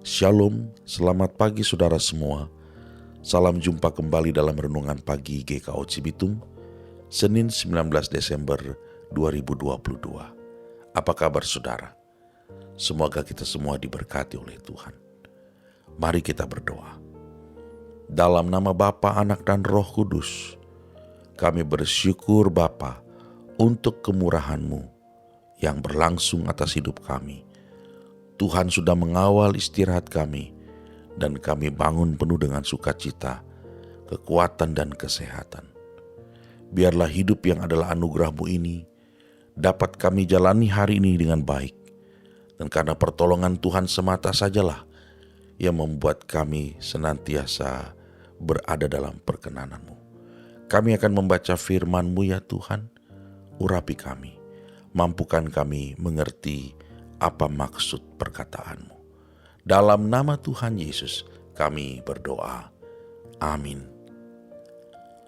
Shalom, selamat pagi saudara semua. Salam jumpa kembali dalam Renungan Pagi GKO Cibitung, Senin 19 Desember 2022. Apa kabar saudara? Semoga kita semua diberkati oleh Tuhan. Mari kita berdoa. Dalam nama Bapa, Anak, dan Roh Kudus, kami bersyukur Bapa untuk kemurahan-Mu yang berlangsung atas hidup kami. Tuhan sudah mengawal istirahat kami, dan kami bangun penuh dengan sukacita, kekuatan, dan kesehatan. Biarlah hidup yang adalah anugerah-Mu ini dapat kami jalani hari ini dengan baik, dan karena pertolongan Tuhan semata sajalah yang membuat kami senantiasa berada dalam perkenan-Mu. Kami akan membaca firman-Mu ya Tuhan, urapi kami, mampukan kami mengerti apa maksud perkataan-Mu. Dalam nama Tuhan Yesus kami berdoa. Amin.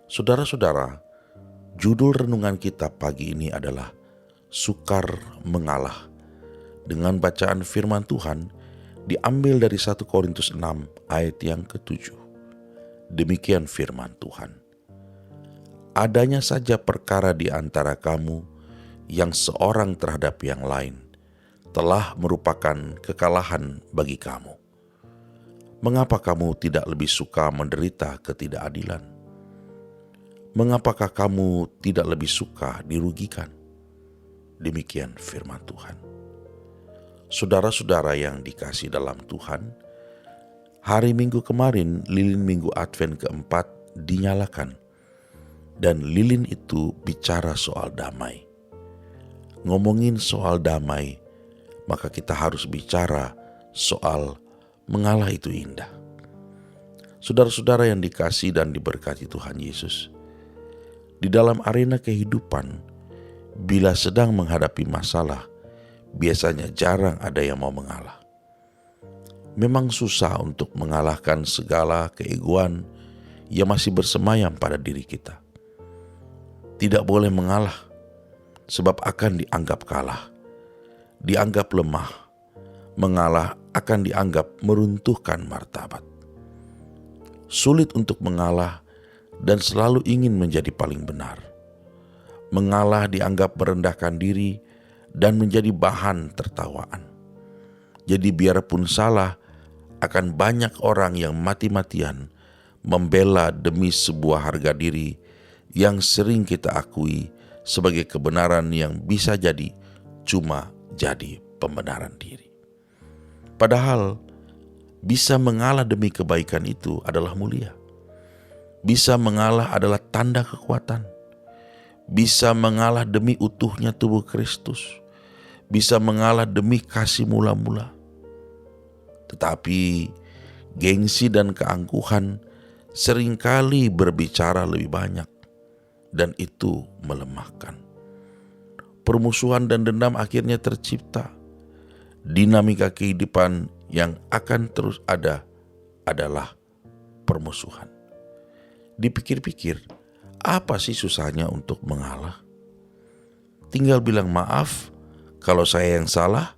Saudara-saudara, judul renungan kita pagi ini adalah Sukar Mengalah. Dengan bacaan firman Tuhan diambil dari 1 Korintus 6 ayat yang ke-7. Demikian firman Tuhan. Adanya saja perkara di antara kamu yang seorang terhadap yang lain telah merupakan kekalahan bagi kamu. Mengapa kamu tidak lebih suka menderita ketidakadilan? Mengapakah kamu tidak lebih suka dirugikan? Demikian firman Tuhan. Saudara-saudara yang dikasihi dalam Tuhan, hari Minggu kemarin lilin Minggu Advent keempat dinyalakan, dan lilin itu bicara soal damai. Ngomongin soal damai, maka kita harus bicara soal mengalah itu indah. Saudara-saudara yang dikasihi dan diberkati Tuhan Yesus, di dalam arena kehidupan, bila sedang menghadapi masalah, biasanya jarang ada yang mau mengalah. Memang susah untuk mengalahkan segala keegoan yang masih bersemayam pada diri kita. Tidak boleh mengalah, sebab akan dianggap kalah, dianggap lemah. Mengalah akan dianggap meruntuhkan martabat. Sulit untuk mengalah dan selalu ingin menjadi paling benar. Mengalah dianggap merendahkan diri dan menjadi bahan tertawaan. Jadi biarpun salah, akan banyak orang yang mati-matian membela demi sebuah harga diri yang sering kita akui sebagai kebenaran yang bisa jadi cuma jadi pembenaran diri. Padahal bisa mengalah demi kebaikan itu adalah mulia. Bisa mengalah adalah tanda kekuatan. Bisa mengalah demi utuhnya tubuh Kristus. Bisa mengalah demi kasih mula-mula. Tetapi gengsi dan keangkuhan seringkali berbicara lebih banyak, dan itu melemahkan. Permusuhan dan dendam akhirnya tercipta. Dinamika kehidupan yang akan terus ada adalah permusuhan. Dipikir-pikir, apa sih susahnya untuk mengalah? Tinggal bilang maaf kalau saya yang salah.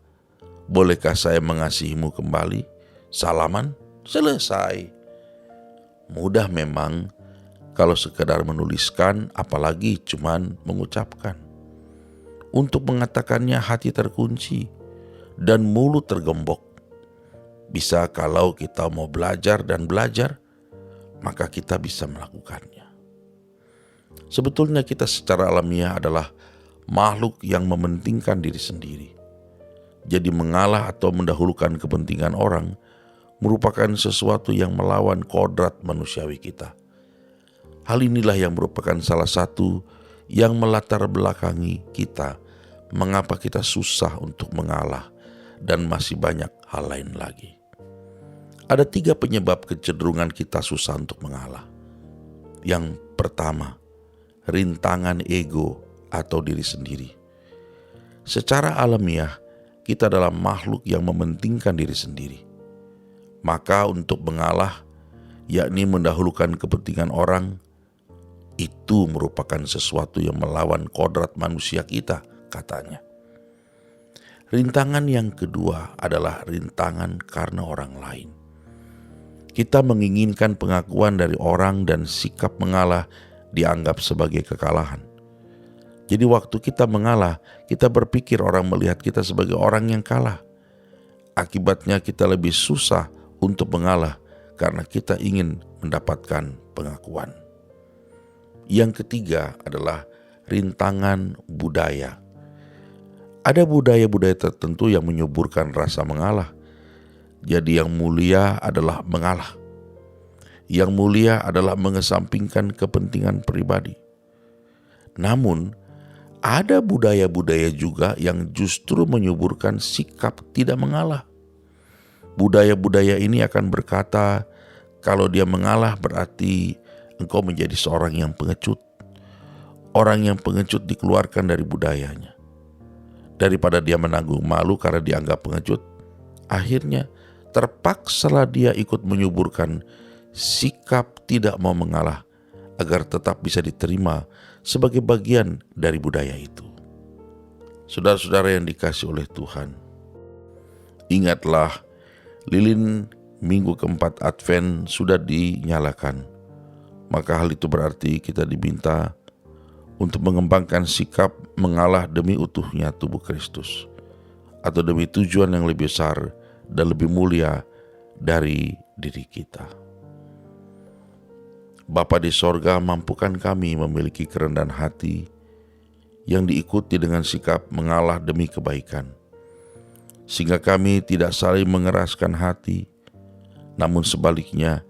Bolehkah saya mengasihimu kembali? Salaman, selesai. Mudah memang kalau sekedar menuliskan, apalagi cuman mengucapkan. Untuk mengatakannya hati terkunci dan mulut tergembok. Bisa kalau kita mau belajar dan belajar, maka kita bisa melakukannya. Sebetulnya kita secara alamiah adalah makhluk yang mementingkan diri sendiri. Jadi mengalah atau mendahulukan kepentingan orang merupakan sesuatu yang melawan kodrat manusiawi kita. Hal inilah yang merupakan salah satu yang melatar belakangi kita, mengapa kita susah untuk mengalah, dan masih banyak hal lain lagi. Ada 3 penyebab kecenderungan kita susah untuk mengalah. Yang pertama, rintangan ego atau diri sendiri. Secara alamiah, kita adalah makhluk yang mementingkan diri sendiri. Maka untuk mengalah, yakni mendahulukan kepentingan orang, itu merupakan sesuatu yang melawan kodrat manusia kita, katanya. Rintangan yang kedua adalah rintangan karena orang lain. Kita menginginkan pengakuan dari orang dan sikap mengalah dianggap sebagai kekalahan. Jadi waktu kita mengalah, kita berpikir orang melihat kita sebagai orang yang kalah. Akibatnya kita lebih susah untuk mengalah karena kita ingin mendapatkan pengakuan. Yang ketiga adalah rintangan budaya. Ada budaya-budaya tertentu yang menyuburkan rasa mengalah. Jadi yang mulia adalah mengalah. Yang mulia adalah mengesampingkan kepentingan pribadi. Namun, ada budaya-budaya juga yang justru menyuburkan sikap tidak mengalah. Budaya-budaya ini akan berkata, kalau dia mengalah berarti engkau menjadi seorang yang pengecut. Orang yang pengecut dikeluarkan dari budayanya. Daripada dia menanggung malu karena dianggap pengecut, akhirnya terpaksalah dia ikut menyuburkan sikap tidak mau mengalah agar tetap bisa diterima sebagai bagian dari budaya itu. Saudara-saudara yang dikasihi oleh Tuhan, ingatlah lilin minggu keempat Advent sudah dinyalakan. Maka hal itu berarti kita diminta untuk mengembangkan sikap mengalah demi utuhnya tubuh Kristus, atau demi tujuan yang lebih besar dan lebih mulia dari diri kita. Bapa di sorga, mampukan kami memiliki kerendahan hati yang diikuti dengan sikap mengalah demi kebaikan, sehingga kami tidak saling mengeraskan hati, namun sebaliknya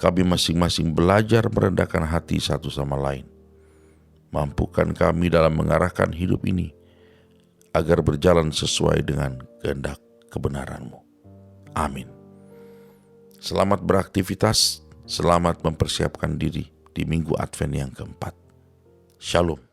kami masing-masing belajar merendahkan hati satu sama lain. Mampukan kami dalam mengarahkan hidup ini agar berjalan sesuai dengan kehendak kebenaran-Mu. Amin. Selamat beraktivitas, selamat mempersiapkan diri di minggu Advent yang keempat. Shalom.